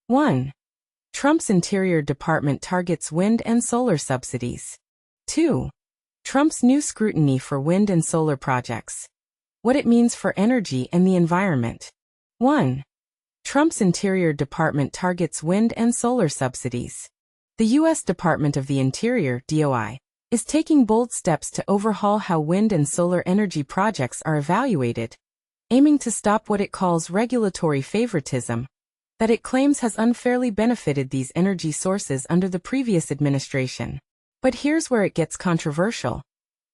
1. Trump's Interior Department targets wind and solar subsidies. 2. Trump's new scrutiny for wind and solar projects. What it means for energy and the environment. 1. Trump's Interior Department targets wind and solar subsidies. The U.S. Department of the Interior, DOI, is taking bold steps to overhaul how wind and solar energy projects are evaluated, aiming to stop what it calls regulatory favoritism, that it claims has unfairly benefited these energy sources under the previous administration. But here's where it gets controversial.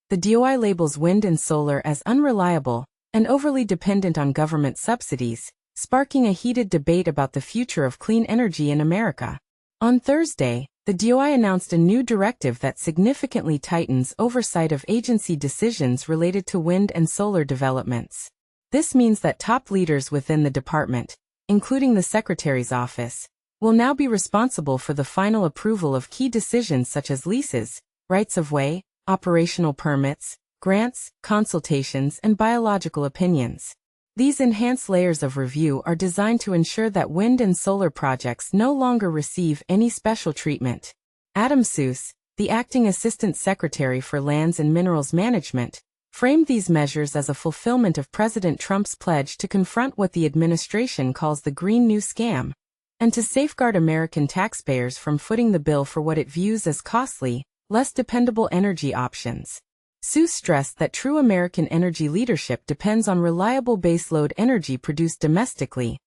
The DOI labels wind and solar as unreliable and overly dependent on government subsidies, sparking a heated debate about the future of clean energy in America. On Thursday, the DOI announced a new directive that significantly tightens oversight of agency decisions related to wind and solar developments. This means that top leaders within the department, including the Secretary's office, will now be responsible for the final approval of key decisions such as leases, rights of way, operational permits, grants, consultations, and biological opinions. These enhanced layers of review are designed to ensure that wind and solar projects no longer receive any special treatment. Adam Seuss, the acting Assistant Secretary for Lands and Minerals Management, framed these measures as a fulfillment of President Trump's pledge to confront what the administration calls the Green New Scam, and to safeguard American taxpayers from footing the bill for what it views as costly, less dependable energy options. Seuss stressed that true American energy leadership depends on reliable baseload energy produced domestically,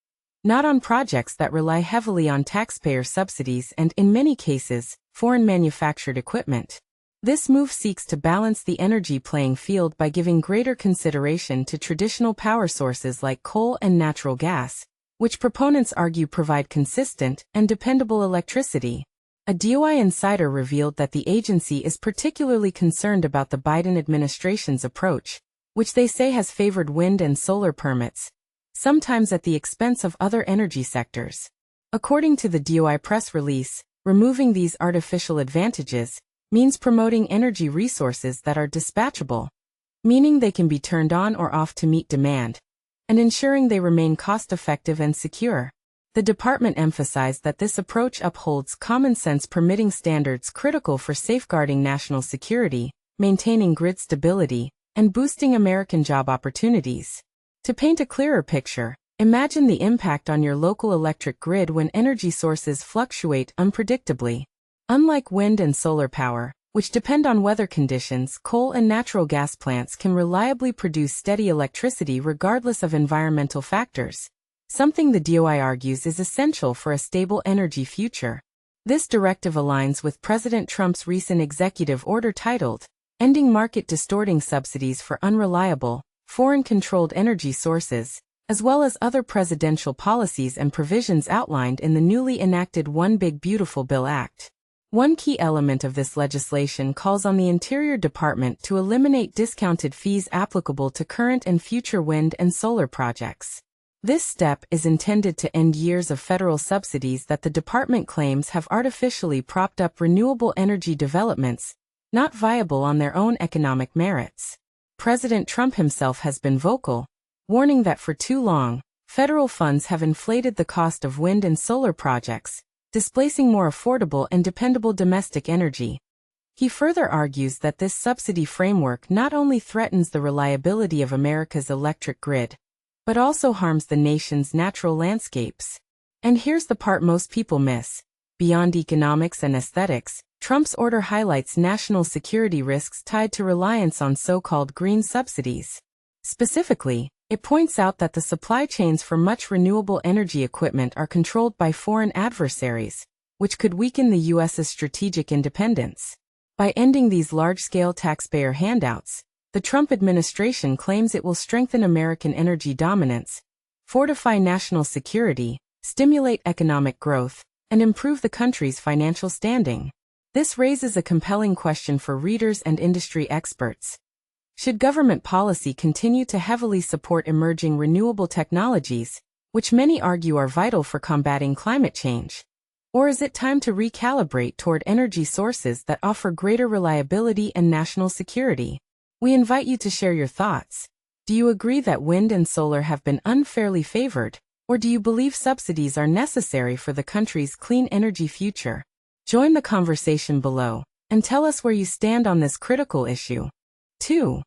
not on projects that rely heavily on taxpayer subsidies and, in many cases, foreign manufactured equipment. This move seeks to balance the energy playing field by giving greater consideration to traditional power sources like coal and natural gas, which proponents argue provide consistent and dependable electricity. A DOI insider revealed that the agency is particularly concerned about the Biden administration's approach, which they say has favored wind and solar permits, sometimes at the expense of other energy sectors. According to the DOI press release, removing these artificial advantages means promoting energy resources that are dispatchable, meaning they can be turned on or off to meet demand, and ensuring they remain cost-effective and secure. The department emphasized that this approach upholds common-sense permitting standards critical for safeguarding national security, maintaining grid stability, and boosting American job opportunities. To paint a clearer picture, imagine the impact on your local electric grid when energy sources fluctuate unpredictably. Unlike wind and solar power, which depend on weather conditions, coal and natural gas plants can reliably produce steady electricity regardless of environmental factors, something the DOI argues is essential for a stable energy future. This directive aligns with President Trump's recent executive order titled, Ending Market-Distorting Subsidies for Unreliable, Foreign-Controlled Energy Sources, as well as other presidential policies and provisions outlined in the newly enacted One Big Beautiful Bill Act. One key element of this legislation calls on the Interior Department to eliminate discounted fees applicable to current and future wind and solar projects. This step is intended to end years of federal subsidies that the department claims have artificially propped up renewable energy developments, not viable on their own economic merits. President Trump himself has been vocal, warning that for too long, federal funds have inflated the cost of wind and solar projects, displacing more affordable and dependable domestic energy. He further argues that this subsidy framework not only threatens the reliability of America's electric grid, but also harms the nation's natural landscapes. And here's the part most people miss. Beyond economics and aesthetics, Trump's order highlights national security risks tied to reliance on so-called green subsidies. Specifically, it points out that the supply chains for much renewable energy equipment are controlled by foreign adversaries, which could weaken the U.S.'s strategic independence. By ending these large-scale taxpayer handouts, the Trump administration claims it will strengthen American energy dominance, fortify national security, stimulate economic growth, and improve the country's financial standing. This raises a compelling question for readers and industry experts. Should government policy continue to heavily support emerging renewable technologies, which many argue are vital for combating climate change? Or is it time to recalibrate toward energy sources that offer greater reliability and national security? We invite you to share your thoughts. Do you agree that wind and solar have been unfairly favored, Or do you believe subsidies are necessary for the country's clean energy future? Join the conversation below and tell us where you stand on this critical issue. 2.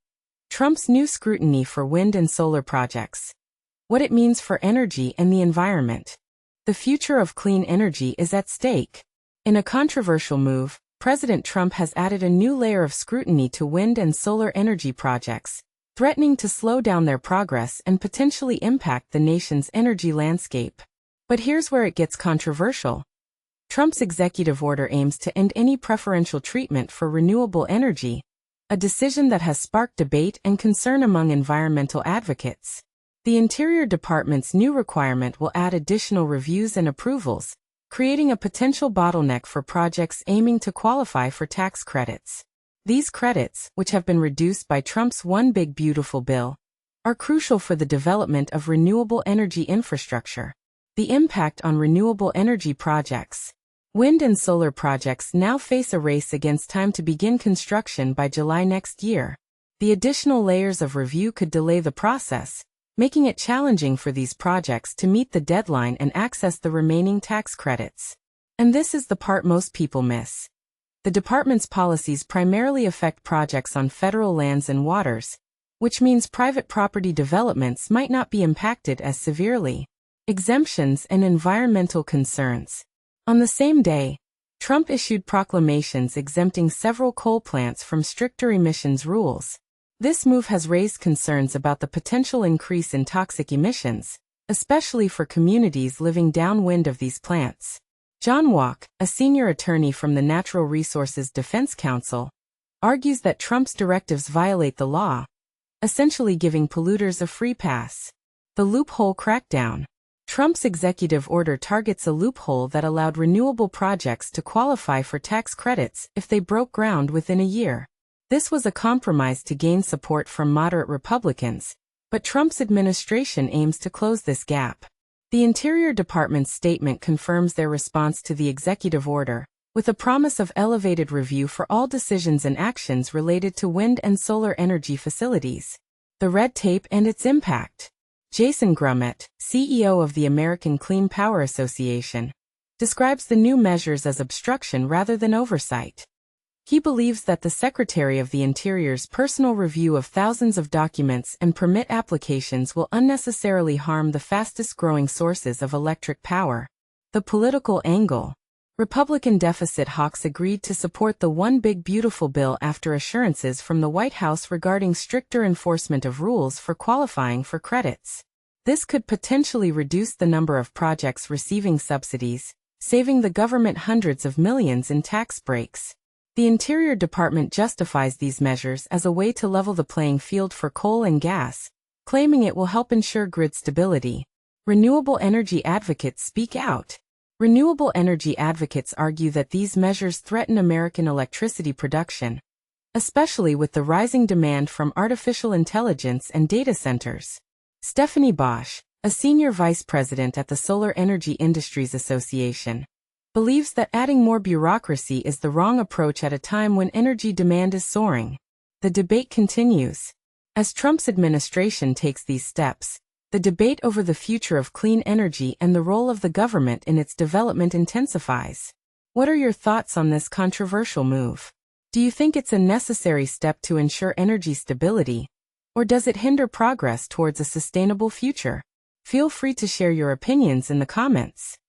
Trump's new scrutiny for wind and solar projects. What it means for energy and the environment. The future of clean energy is at stake. In a controversial move, President Trump has added a new layer of scrutiny to wind and solar energy projects, threatening to slow down their progress and potentially impact the nation's energy landscape. But here's where it gets controversial. Trump's executive order aims to end any preferential treatment for renewable energy, a decision that has sparked debate and concern among environmental advocates. The Interior Department's new requirement will add additional reviews and approvals, creating a potential bottleneck for projects aiming to qualify for tax credits. These credits, which have been reduced by Trump's One Big Beautiful Bill, are crucial for the development of renewable energy infrastructure. The impact on renewable energy projects. Wind and solar projects now face a race against time to begin construction by July next year. The additional layers of review could delay the process, making it challenging for these projects to meet the deadline and access the remaining tax credits. And this is the part most people miss. The department's policies primarily affect projects on federal lands and waters, which means private property developments might not be impacted as severely. Exemptions and environmental concerns. On the same day, Trump issued proclamations exempting several coal plants from stricter emissions rules. This move has raised concerns about the potential increase in toxic emissions, especially for communities living downwind of these plants. John Walk, a senior attorney from the Natural Resources Defense Council, argues that Trump's directives violate the law, essentially giving polluters a free pass. The loophole crackdown. Trump's executive order targets a loophole that allowed renewable projects to qualify for tax credits if they broke ground within a year. This was a compromise to gain support from moderate Republicans, but Trump's administration aims to close this gap. The Interior Department's statement confirms their response to the executive order, with a promise of elevated review for all decisions and actions related to wind and solar energy facilities. The red tape and its impact. Jason Grummett, CEO of the American Clean Power Association, describes the new measures as obstruction rather than oversight. He believes that the Secretary of the Interior's personal review of thousands of documents and permit applications will unnecessarily harm the fastest-growing sources of electric power. The political angle. Republican deficit hawks agreed to support the One Big Beautiful Bill after assurances from the White House regarding stricter enforcement of rules for qualifying for credits. This could potentially reduce the number of projects receiving subsidies, saving the government hundreds of millions in tax breaks. The Interior Department justifies these measures as a way to level the playing field for coal and gas, claiming it will help ensure grid stability. Renewable energy advocates speak out. Renewable energy advocates argue that these measures threaten American electricity production, especially with the rising demand from artificial intelligence and data centers. Stephanie Bosch, a senior vice president at the Solar Energy Industries Association, believes that adding more bureaucracy is the wrong approach at a time when energy demand is soaring. The debate continues. As Trump's administration takes these steps, the debate over the future of clean energy and the role of the government in its development intensifies. What are your thoughts on this controversial move? Do you think it's a necessary step to ensure energy stability, or does it hinder progress towards a sustainable future? Feel free to share your opinions in the comments.